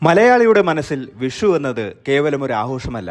മലയാളിയുടെ മനസ്സിൽ വിഷു എന്നത് കേവലം ഒരു ആഘോഷമല്ല,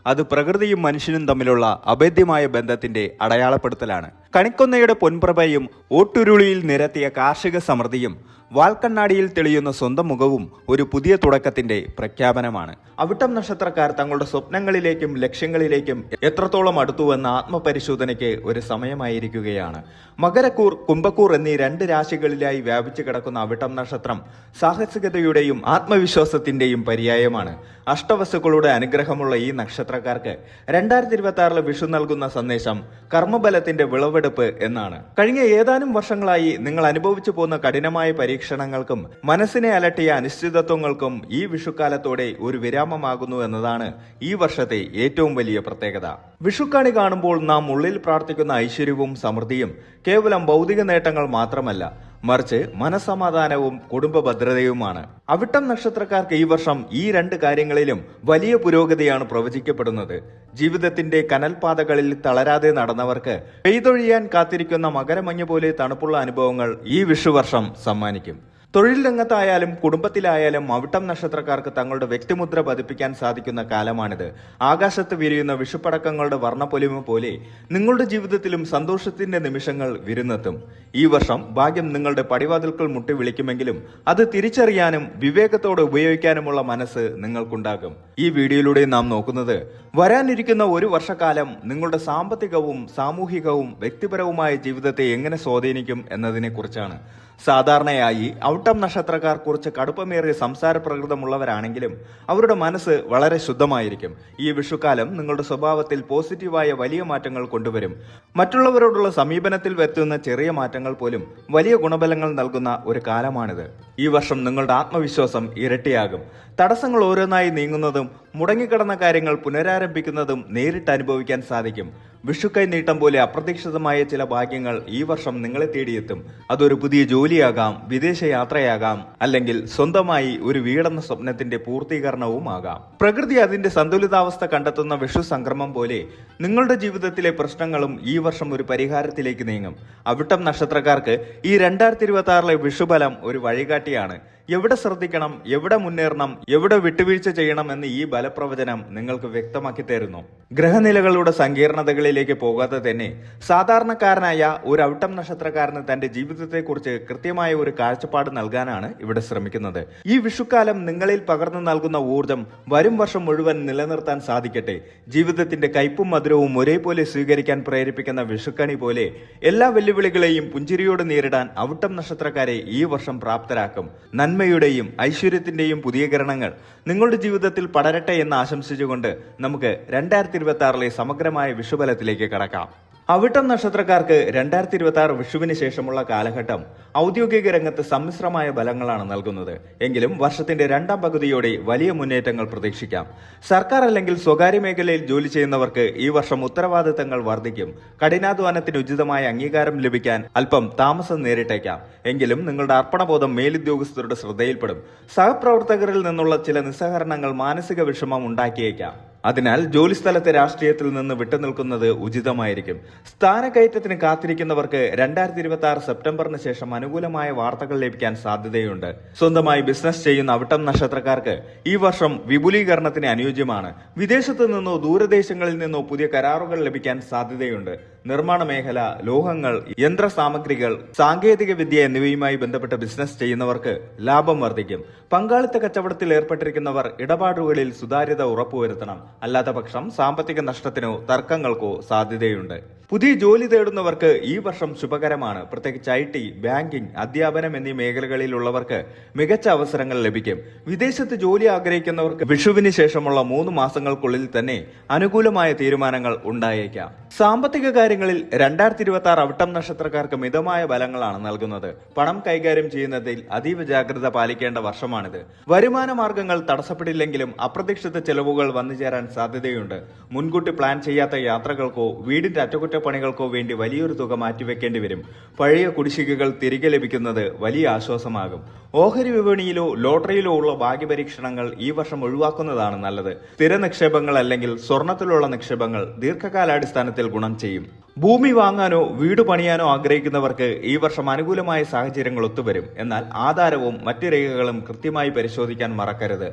അത് പ്രകൃതിയും മനുഷ്യനും തമ്മിലുള്ള അഭേദ്യമായ ബന്ധത്തിന്റെ അടയാളപ്പെടുത്തലാണ്. കണിക്കൊന്നയുടെ പൊൻപ്രഭയും ഓട്ടുരുളിയിൽ നിരത്തിയ കാർഷിക സമൃദ്ധിയും വാൽക്കണ്ണാടിയിൽ തെളിയുന്ന സ്വന്തം മുഖവും ഒരു പുതിയ തുടക്കത്തിന്റെ പ്രഖ്യാപനമാണ്. അവിട്ടം നക്ഷത്രക്കാർ തങ്ങളുടെ സ്വപ്നങ്ങളിലേക്കും ലക്ഷ്യങ്ങളിലേക്കും എത്രത്തോളം അടുത്തുവെന്ന ആത്മപരിശോധനയ്ക്ക് ഒരു സമയമായിരിക്കുകയാണ്. മകരക്കൂർ, കുംഭക്കൂർ എന്നീ രണ്ട് രാശികളിലായി വ്യാപിച്ചു കിടക്കുന്ന അവിട്ടം നക്ഷത്രം സാഹസികതയുടെയും ആത്മവിശ്വാസത്തിന്റെയും പര്യായമാണ്. അഷ്ടവസ്തുക്കളുടെ അനുഗ്രഹമുള്ള ഈ നക്ഷത്രക്കാർക്ക് 2026 വിഷു നൽകുന്ന സന്ദേശം കർമ്മബലത്തിന്റെ വിളവെടുപ്പ് എന്നാണ്. കഴിഞ്ഞ ഏതാനും വർഷങ്ങളായി നിങ്ങൾ അനുഭവിച്ചു പോകുന്ന കഠിനമായ പരീക്ഷണങ്ങൾക്കും മനസ്സിനെ അലട്ടിയ അനിശ്ചിതത്വങ്ങൾക്കും ഈ വിഷുക്കാലത്തോടെ ഒരു വിരാമമാകുന്നു എന്നതാണ് ഈ വർഷത്തെ ഏറ്റവും വലിയ പ്രത്യേകത. വിഷുക്കണി കാണുമ്പോൾ നാം ഉള്ളിൽ പ്രാർത്ഥിക്കുന്ന ഐശ്വര്യവും സമൃദ്ധിയും കേവലം ഭൗതിക നേട്ടങ്ങൾ മാത്രമല്ല, മറിച്ച് മനസ്സമാധാനവും കുടുംബ ഭദ്രതയുമാണ്. അവിട്ടം നക്ഷത്രക്കാർക്ക് ഈ വർഷം ഈ രണ്ട് കാര്യങ്ങളിലും വലിയ പുരോഗതിയാണ് പ്രവചിക്കപ്പെടുന്നത്. ജീവിതത്തിന്റെ കനൽപാതകളിൽ തളരാതെ നടന്നവർക്ക് പെയ്തൊഴിയാൻ കാത്തിരിക്കുന്ന മകരമഞ്ഞ് പോലെ തണുപ്പുള്ള അനുഭവങ്ങൾ ഈ വിഷുവർഷം സമ്മാനിക്കും. തൊഴിൽ രംഗത്തായാലും കുടുംബത്തിലായാലും അവിട്ടം നക്ഷത്രക്കാർക്ക് തങ്ങളുടെ വ്യക്തിമുദ്ര പതിപ്പിക്കാൻ സാധിക്കുന്ന കാലമാണിത്. ആകാശത്ത് വിരിയുന്ന വിഷുപ്പടക്കങ്ങളുടെ വർണ്ണപ്പൊലിമ പോലെ നിങ്ങളുടെ ജീവിതത്തിലും സന്തോഷത്തിന്റെ നിമിഷങ്ങൾ വിരുന്നെത്തും. ഈ വർഷം ഭാഗ്യം നിങ്ങളുടെ പടിവാതിൽക്കൽ മുട്ടി വിളിക്കുമെങ്കിലും അത് തിരിച്ചറിയാനും വിവേകത്തോടെ ഉപയോഗിക്കാനുമുള്ള മനസ്സ് നിങ്ങൾക്കുണ്ടാകും. ഈ വീഡിയോയിലൂടെ നാം നോക്കുന്നത് വരാനിരിക്കുന്ന ഒരു വർഷക്കാലം നിങ്ങളുടെ സാമ്പത്തികവും സാമൂഹികവും വ്യക്തിപരവുമായ ജീവിതത്തെ എങ്ങനെ സ്വാധീനിക്കും എന്നതിനെ കുറിച്ചാണ്. സാധാരണയായി ഔട്ടം നക്ഷത്രക്കാർ കുറച്ച് കടുപ്പമേറിയ സംസാര പ്രകൃതമുള്ളവരാണെങ്കിലും അവരുടെ മനസ്സ് വളരെ ശുദ്ധമായിരിക്കും. ഈ വിഷുക്കാലം നിങ്ങളുടെ സ്വഭാവത്തിൽ പോസിറ്റീവായ വലിയ മാറ്റങ്ങൾ കൊണ്ടുവരും. മറ്റുള്ളവരോടുള്ള സമീപനത്തിൽ വരുത്തുന്ന ചെറിയ മാറ്റങ്ങൾ പോലും വലിയ ഗുണഫലങ്ങൾ നൽകുന്ന ഒരു കാലമാണിത്. ഈ വർഷം നിങ്ങളുടെ ആത്മവിശ്വാസം ഇരട്ടിയാകും. തടസ്സങ്ങൾ ഓരോന്നായി നീങ്ങുന്നതും മുടങ്ങിക്കിടന്ന കാര്യങ്ങൾ പുനരാരംഭിക്കുന്നതും നേരിട്ട് അനുഭവിക്കാൻ സാധിക്കും. വിഷുക്കൈ നീട്ടം പോലെ അപ്രതീക്ഷിതമായ ചില ഭാഗ്യങ്ങൾ ഈ വർഷം നിങ്ങളെ തേടിയെത്തും. അതൊരു പുതിയ ജോലിയാകാം, വിദേശ യാത്രയാകാം, അല്ലെങ്കിൽ സ്വന്തമായി ഒരു വീടെന്ന സ്വപ്നത്തിന്റെ പൂർത്തീകരണവും ആകാം. പ്രകൃതി അതിന്റെ സന്തുലിതാവസ്ഥ കണ്ടെത്തുന്ന വിഷു സംക്രമം പോലെ നിങ്ങളുടെ ജീവിതത്തിലെ പ്രശ്നങ്ങളും ഈ വർഷം ഒരു പരിഹാരത്തിലേക്ക് നീങ്ങും. അവിട്ടം നക്ഷത്രക്കാർക്ക് ഈ 2026 വിഷുഫലം ഒരു വഴികാട്ടിയാണ്. എവിടെ ശ്രദ്ധിക്കണം, എവിടെ മുന്നേറണം, എവിടെ വിട്ടുവീഴ്ച ചെയ്യണം എന്ന് ഈ ബലപ്രവചനം നിങ്ങൾക്ക് വ്യക്തമാക്കി തരുന്നു. ഗ്രഹനിലകളുടെ സങ്കീർണതകളിലേക്ക് പോകാതെ തന്നെ സാധാരണക്കാരനായ ഒരു അവിട്ടം നക്ഷത്രക്കാരന് തന്റെ ജീവിതത്തെക്കുറിച്ച് കൃത്യമായ ഒരു കാഴ്ചപ്പാട് നൽകാനാണ് ഇവിടെ ശ്രമിക്കുന്നത്. ഈ വിഷുക്കാലം നിങ്ങളിൽ പകർന്നു നൽകുന്ന ഊർജം വരും വർഷം മുഴുവൻ നിലനിർത്താൻ സാധിക്കട്ടെ. ജീവിതത്തിന്റെ കയ്പും മധുരവും ഒരേപോലെ സ്വീകരിക്കാൻ പ്രേരിപ്പിക്കുന്ന വിഷുക്കണി പോലെ എല്ലാ വെല്ലുവിളികളെയും പുഞ്ചിരിയോട് നേരിടാൻ അവിട്ടം നക്ഷത്രക്കാരെ ഈ വർഷം പ്രാപ്തരാക്കും. നന്മയുടെയും ഐശ്വര്യത്തിന്റെയും പുതിയ കിരണങ്ങൾ നിങ്ങളുടെ ജീവിതത്തിൽ പടരട്ടെ എന്ന് ആശംസിച്ചുകൊണ്ട് നമുക്ക് 2026 സമഗ്രമായ വിഷുഫലത്തിലേക്ക് കടക്കാം. അവിട്ടം നക്ഷത്രക്കാർക്ക് 2026 വിഷുവിന് ശേഷമുള്ള കാലഘട്ടം ഔദ്യോഗിക രംഗത്ത് സമ്മിശ്രമായ ഫലങ്ങളാണ് നൽകുന്നത്. എങ്കിലും വർഷത്തിന്റെ രണ്ടാം പകുതിയോടെ വലിയ മുന്നേറ്റങ്ങൾ പ്രതീക്ഷിക്കാം. സർക്കാർ അല്ലെങ്കിൽ സ്വകാര്യ മേഖലയിൽ ജോലി ചെയ്യുന്നവർക്ക് ഈ വർഷം ഉത്തരവാദിത്തങ്ങൾ വർദ്ധിക്കും. കഠിനാധ്വാനത്തിന് ഉചിതമായ അംഗീകാരം ലഭിക്കാൻ അല്പം താമസം നേരിട്ടേക്കാം. എങ്കിലും നിങ്ങളുടെ അർപ്പണബോധം മേലുദ്യോഗസ്ഥരുടെ ശ്രദ്ധയിൽപ്പെടും. സഹപ്രവർത്തകരിൽ നിന്നുള്ള ചില നിസ്സഹകരണങ്ങൾ മാനസിക വിഷമം ഉണ്ടാക്കിയേക്കാം. അതിനാൽ ജോലിസ്ഥലത്തെ രാഷ്ട്രീയത്തിൽ നിന്ന് വിട്ടുനിൽക്കുന്നത് ഉചിതമായിരിക്കും. സ്ഥാനക്കയറ്റത്തിന് കാത്തിരിക്കുന്നവർക്ക് 2026 സെപ്റ്റംബറിന് ശേഷം അനുകൂലമായ വാർത്തകൾ ലഭിക്കാൻ സാധ്യതയുണ്ട്. സ്വന്തമായി ബിസിനസ് ചെയ്യുന്ന അവിട്ടം നക്ഷത്രക്കാർക്ക് ഈ വർഷം വിപുലീകരണത്തിന് അനുയോജ്യമാണ്. വിദേശത്തു നിന്നോ ദൂരദേശങ്ങളിൽ നിന്നോ പുതിയ കരാറുകൾ ലഭിക്കാൻ സാധ്യതയുണ്ട്. നിർമ്മാണ മേഖല, ലോഹങ്ങൾ, യന്ത്ര സാമഗ്രികൾ, സാങ്കേതിക വിദ്യ എന്നിവയുമായി ബന്ധപ്പെട്ട് ബിസിനസ് ചെയ്യുന്നവർക്ക് ലാഭം വർദ്ധിക്കും. പങ്കാളിത്ത കച്ചവടത്തിൽ ഏർപ്പെട്ടിരിക്കുന്നവർ ഇടപാടുകളിൽ സുതാര്യത ഉറപ്പുവരുത്തണം. അല്ലാത്ത പക്ഷം സാമ്പത്തിക നഷ്ടത്തിനോ തർക്കങ്ങൾക്കോ സാധ്യതയുണ്ട്. പുതിയ ജോലി തേടുന്നവർക്ക് ഈ വർഷം ശുഭകരമാണ്. പ്രത്യേകിച്ച് IT, ബാങ്കിംഗ്, അധ്യാപനം എന്നീ മേഖലകളിലുള്ളവർക്ക് മികച്ച അവസരങ്ങൾ ലഭിക്കും. വിദേശത്ത് ജോലി ആഗ്രഹിക്കുന്നവർക്ക് വിഷുവിന് ശേഷമുള്ള 3 മാസങ്ങൾക്കുള്ളിൽ തന്നെ അനുകൂലമായ തീരുമാനങ്ങൾ ഉണ്ടായേക്കാം. സാമ്പത്തിക കാര്യങ്ങളിൽ 2026 അവിട്ടം നക്ഷത്രക്കാർക്ക് മിതമായ ഫലങ്ങളാണ് നൽകുന്നത്. പണം കൈകാര്യം ചെയ്യുന്നതിൽ അതീവ ജാഗ്രത പാലിക്കേണ്ട വർഷമാണിത്. വരുമാന മാർഗങ്ങൾ തടസ്സപ്പെടില്ലെങ്കിലും അപ്രതീക്ഷിത ചെലവുകൾ വന്നുചേരാൻ സാധ്യതയുണ്ട്. മുൻകൂട്ടി പ്ലാൻ ചെയ്യാത്ത യാത്രകൾക്കോ വീടിന്റെ അറ്റകുറ്റ അറ്റകുറ്റപ്പണികൾക്കോ വേണ്ടി വലിയൊരു തുക മാറ്റിവെക്കേണ്ടി വരും. പഴയ കുടിശ്ശികകൾ തിരികെ ലഭിക്കുന്നത് വലിയ ആശ്വാസമാകും. ഓഹരി വിപണിയിലോ ലോട്ടറിയിലോ ഉള്ള ഭാഗ്യപരീക്ഷണങ്ങൾ ഈ വർഷം ഒഴിവാക്കുന്നതാണ് നല്ലത്. സ്ഥിര നിക്ഷേപങ്ങൾ അല്ലെങ്കിൽ സ്വർണത്തിലുള്ള നിക്ഷേപങ്ങൾ ദീർഘകാലാടിസ്ഥാനത്തിൽ ഗുണം ചെയ്യും. ഭൂമി വാങ്ങാനോ വീട് പണിയാനോ ആഗ്രഹിക്കുന്നവർക്ക് ഈ വർഷം അനുകൂലമായ സാഹചര്യങ്ങൾ ഒത്തുവരും. എന്നാൽ ആധാരവും മറ്റു രേഖകളും കൃത്യമായി പരിശോധിക്കാൻ മറക്കരുത്.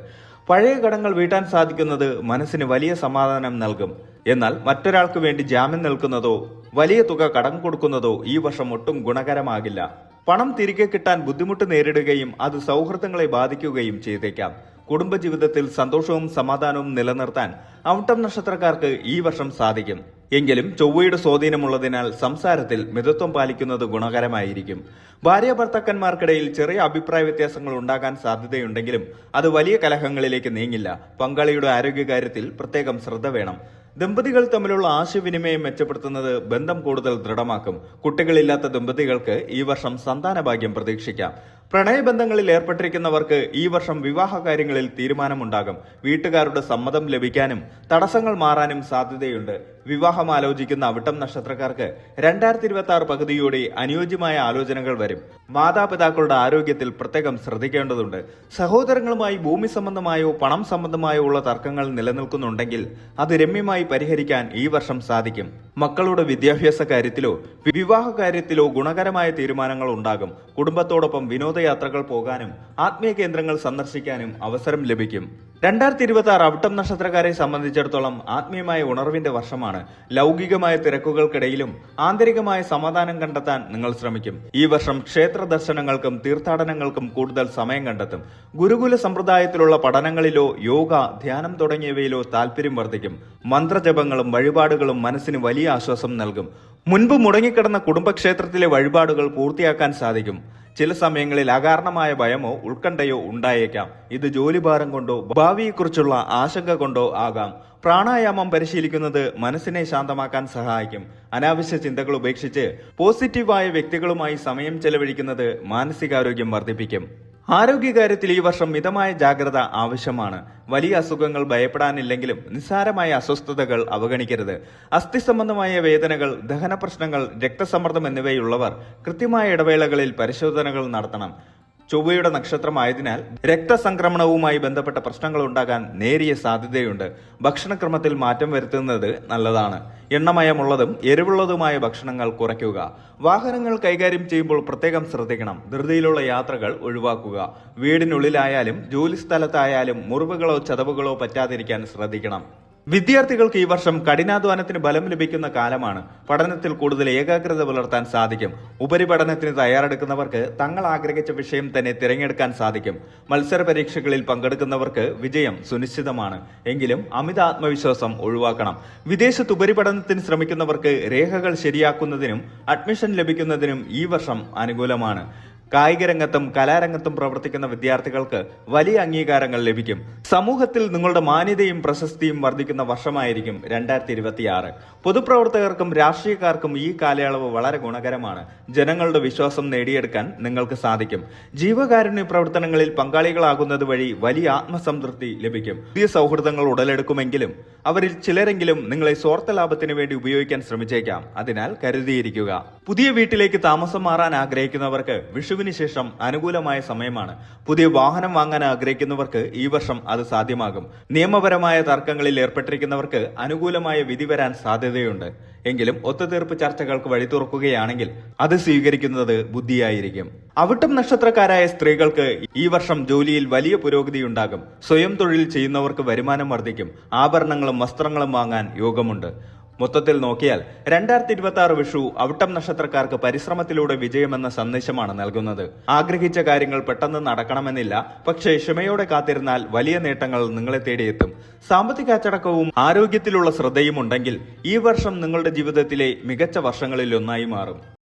പഴയ കടങ്ങൾ വീട്ടാൻ സാധിക്കുന്നത് മനസ്സിന് വലിയ സമാധാനം നൽകും. എന്നാൽ മറ്റൊരാൾക്ക് വേണ്ടി ജാമ്യം നിൽക്കുന്നതോ വലിയ തുക കടം കൊടുക്കുന്നതോ ഈ വർഷം ഒട്ടും ഗുണകരമാകില്ല. പണം തിരികെ കിട്ടാൻ ബുദ്ധിമുട്ട് നേരിടുകയും അത് സൗഹൃദങ്ങളെ ബാധിക്കുകയും ചെയ്തേക്കാം. കുടുംബജീവിതത്തിൽ സന്തോഷവും സമാധാനവും നിലനിർത്താൻ അവിട്ടം നക്ഷത്രക്കാർക്ക് ഈ വർഷം സാധിക്കും. എങ്കിലും ചൊവ്വയുടെ സ്വാധീനമുള്ളതിനാൽ സംസാരത്തിൽ മിതത്വം പാലിക്കുന്നത് ഗുണകരമായിരിക്കും. ഭാര്യ ഭർത്താക്കന്മാർക്കിടയിൽ ചെറിയ അഭിപ്രായ വ്യത്യാസങ്ങൾ ഉണ്ടാകാൻ സാധ്യതയുണ്ടെങ്കിലും അത് വലിയ കലഹങ്ങളിലേക്ക് നീങ്ങില്ല. പങ്കാളിയുടെ ആരോഗ്യകാര്യത്തിൽ പ്രത്യേകം ശ്രദ്ധ വേണം. ദമ്പതികൾ തമ്മിലുള്ള ആശയവിനിമയം മെച്ചപ്പെടുത്തുന്നത് ബന്ധം കൂടുതൽ ദൃഢമാക്കും. കുട്ടികളില്ലാത്ത ദമ്പതികൾക്ക് ഈ വർഷം സന്താന ഭാഗ്യം പ്രതീക്ഷിക്കാം. പ്രണയബന്ധങ്ങളിൽ ഏർപ്പെട്ടിരിക്കുന്നവർക്ക് ഈ വർഷം വിവാഹ കാര്യങ്ങളിൽ തീരുമാനമുണ്ടാകും. വീട്ടുകാരുടെ സമ്മതം ലഭിക്കാനും തടസ്സങ്ങൾ മാറാനും സാധ്യതയുണ്ട്. വിവാഹം ആലോചിക്കുന്ന അവിട്ടം നക്ഷത്രക്കാർക്ക് 2026 പകുതിയോടെ അനുയോജ്യമായ ആലോചനകൾ വരും. മാതാപിതാക്കളുടെ ആരോഗ്യത്തിൽ പ്രത്യേകം ശ്രദ്ധിക്കേണ്ടതുണ്ട്. സഹോദരങ്ങളുമായി ഭൂമി സംബന്ധമായോ പണം സംബന്ധമായോ ഉള്ള തർക്കങ്ങൾ നിലനിൽക്കുന്നുണ്ടെങ്കിൽ അത് രമ്യമായി പരിഹരിക്കാൻ ഈ വർഷം സാധിക്കും. മക്കളുടെ വിദ്യാഭ്യാസ കാര്യത്തിലോ വിവാഹ കാര്യത്തിലോ ഗുണകരമായ തീരുമാനങ്ങൾ ഉണ്ടാകും. കുടുംബത്തോടൊപ്പം വിനോദയാത്രകൾ പോകാനും ആത്മീയ കേന്ദ്രങ്ങൾ സന്ദർശിക്കാനും അവസരം ലഭിക്കും. 2026 അവിട്ടം നക്ഷത്രക്കാരെ സംബന്ധിച്ചിടത്തോളം ആത്മീയമായ ഉണർവിന്റെ വർഷമാണ്. ലൗകികമായ തിരക്കുകൾക്കിടയിലും ആന്തരികമായ സമാധാനം കണ്ടെത്താൻ നിങ്ങൾ ശ്രമിക്കും. ഈ വർഷം ക്ഷേത്ര ദർശനങ്ങൾക്കും തീർത്ഥാടനങ്ങൾക്കും കൂടുതൽ സമയം കണ്ടെത്തും. ഗുരുകുല സമ്പ്രദായത്തിലുള്ള പഠനങ്ങളിലോ യോഗ, ധ്യാനം തുടങ്ങിയവയിലോ താല്പര്യം വർദ്ധിക്കും. മന്ത്രജപങ്ങളും വഴിപാടുകളും മനസ്സിന് വലിയ ആശ്വാസം നൽകും. മുൻപ് മുടങ്ങിക്കിടന്ന കുടുംബക്ഷേത്രത്തിലെ വഴിപാടുകൾ പൂർത്തിയാക്കാൻ സാധിക്കും. ചില സമയങ്ങളിൽ അകാരണമായ ഭയമോ ഉത്കണ്ഠയോ ഉണ്ടായേക്കാം. ഇത് ജോലിഭാരം കൊണ്ടോ ഭാവിയെക്കുറിച്ചുള്ള ആശങ്ക കൊണ്ടോ ആകാം. പ്രാണായാമം പരിശീലിക്കുന്നത് മനസ്സിനെ ശാന്തമാക്കാൻ സഹായിക്കും. അനാവശ്യ ചിന്തകൾ ഉപേക്ഷിച്ച് പോസിറ്റീവായ വ്യക്തികളുമായി സമയം ചെലവഴിക്കുന്നത് മാനസികാരോഗ്യം വർദ്ധിപ്പിക്കും. ആരോഗ്യകാര്യത്തിൽ ഈ വർഷം മിതമായ ജാഗ്രത ആവശ്യമാണ്. വലിയ അസുഖങ്ങൾ ഭയപ്പെടാനില്ലെങ്കിലും നിസ്സാരമായ അസ്വസ്ഥതകൾ അവഗണിക്കരുത്. അസ്ഥി സംബന്ധമായ വേദനകൾ, ദഹന പ്രശ്നങ്ങൾ, രക്തസമ്മർദ്ദം എന്നിവയുള്ളവർ കൃത്യമായ ഇടവേളകളിൽ പരിശോധനകൾ നടത്തണം. ചൊവ്വയുടെ നക്ഷത്രമായതിനാൽ രക്തസംക്രമണവുമായി ബന്ധപ്പെട്ട പ്രശ്നങ്ങൾ ഉണ്ടാകാൻ നേരിയ സാധ്യതയുണ്ട്. ഭക്ഷണക്രമത്തിൽ മാറ്റം വരുത്തുന്നത് നല്ലതാണ്. എണ്ണമയമുള്ളതും എരിവുള്ളതുമായ ഭക്ഷണങ്ങൾ കുറയ്ക്കുക. വാഹനങ്ങൾ കൈകാര്യം ചെയ്യുമ്പോൾ പ്രത്യേകം ശ്രദ്ധിക്കണം. ധൃതിയിലുള്ള യാത്രകൾ ഒഴിവാക്കുക. വീടിനുള്ളിലായാലും ജോലി സ്ഥലത്തായാലും മുറിവുകളോ ചതവുകളോ പറ്റാതിരിക്കാൻ ശ്രദ്ധിക്കണം. വിദ്യാർത്ഥികൾക്ക് ഈ വർഷം കഠിനാധ്വാനത്തിന് ബലം ലഭിക്കുന്ന കാലമാണ്. പഠനത്തിൽ കൂടുതൽ ഏകാഗ്രത പുലർത്താൻ സാധിക്കും. ഉപരിപഠനത്തിന് തയ്യാറെടുക്കുന്നവർക്ക് തങ്ങൾ ആഗ്രഹിച്ച വിഷയം തന്നെ തിരഞ്ഞെടുക്കാൻ സാധിക്കും. മത്സര പരീക്ഷകളിൽ പങ്കെടുക്കുന്നവർക്ക് വിജയം സുനിശ്ചിതമാണ്. എങ്കിലും അമിത ആത്മവിശ്വാസം ഒഴിവാക്കണം. വിദേശത്ത് ഉപരിപഠനത്തിന് ശ്രമിക്കുന്നവർക്ക് രേഖകൾ ശരിയാക്കുന്നതിനും അഡ്മിഷൻ ലഭിക്കുന്നതിനും ഈ വർഷം അനുകൂലമാണ്. കായിക രംഗത്തും കലാരംഗത്തും പ്രവർത്തിക്കുന്ന വിദ്യാർത്ഥികൾക്ക് വലിയ അംഗീകാരങ്ങൾ ലഭിക്കും. സമൂഹത്തിൽ നിങ്ങളുടെ മാന്യതയും പ്രശസ്തിയും വർദ്ധിക്കുന്ന വർഷമായിരിക്കും 2026. പൊതുപ്രവർത്തകർക്കും രാഷ്ട്രീയക്കാർക്കും ഈ കാലയളവ് വളരെ ഗുണകരമാണ്. ജനങ്ങളുടെ വിശ്വാസം നേടിയെടുക്കാൻ നിങ്ങൾക്ക് സാധിക്കും. ജീവകാരുണ്യ പ്രവർത്തനങ്ങളിൽ പങ്കാളികളാകുന്നത് വഴി വലിയ ആത്മസംതൃപ്തി ലഭിക്കും. പുതിയ സൗഹൃദങ്ങൾ ഉടലെടുക്കുമെങ്കിലും അവരിൽ ചിലരെങ്കിലും നിങ്ങളെ സ്വാർത്ഥ ലാഭത്തിന് വേണ്ടി ഉപയോഗിക്കാൻ ശ്രമിച്ചേക്കാം. അതിനാൽ കരുതിയിരിക്കുക. പുതിയ വീട്ടിലേക്ക് താമസം മാറാൻ ആഗ്രഹിക്കുന്നവർക്ക് വിഷുവിന് ശേഷം അനുകൂലമായ സമയമാണ്. പുതിയ വാഹനം വാങ്ങാൻ ആഗ്രഹിക്കുന്നവർക്ക് ഈ വർഷം അത് സാധ്യമാകും. നിയമപരമായ തർക്കങ്ങളിൽ ഏർപ്പെട്ടിരിക്കുന്നവർക്ക് അനുകൂലമായ വിധി വരാൻ സാധ്യതയുണ്ട്. എങ്കിലും ഒത്തുതീർപ്പ് ചർച്ചകൾക്ക് വഴി തുറക്കുകയാണെങ്കിൽ അത് സ്വീകരിക്കുന്നത് ബുദ്ധിയായിരിക്കും. അവിട്ടം നക്ഷത്രക്കാരായ സ്ത്രീകൾക്ക് ഈ വർഷം ജോലിയിൽ വലിയ പുരോഗതിയുണ്ടാകും. സ്വയം തൊഴിൽ ചെയ്യുന്നവർക്ക് വരുമാനം വർദ്ധിക്കും. ആഭരണങ്ങളും വസ്ത്രങ്ങളും വാങ്ങാൻ യോഗമുണ്ട്. മൊത്തത്തിൽ നോക്കിയാൽ 2026 വിഷു അവിട്ടം നക്ഷത്രക്കാർക്ക് പരിശ്രമത്തിലൂടെ വിജയമെന്ന സന്ദേശമാണ് നൽകുന്നത്. ആഗ്രഹിച്ച കാര്യങ്ങൾ പെട്ടെന്ന് നടക്കണമെന്നില്ല. പക്ഷേ ക്ഷമയോടെ കാത്തിരുന്നാൽ വലിയ നേട്ടങ്ങൾ നിങ്ങളെ തേടിയെത്തും. സാമ്പത്തിക അച്ചടക്കവും ആരോഗ്യത്തിലുള്ള ശ്രദ്ധയും ഉണ്ടെങ്കിൽ ഈ വർഷം നിങ്ങളുടെ ജീവിതത്തിലെ മികച്ച വർഷങ്ങളിൽ ഒന്നായി മാറും.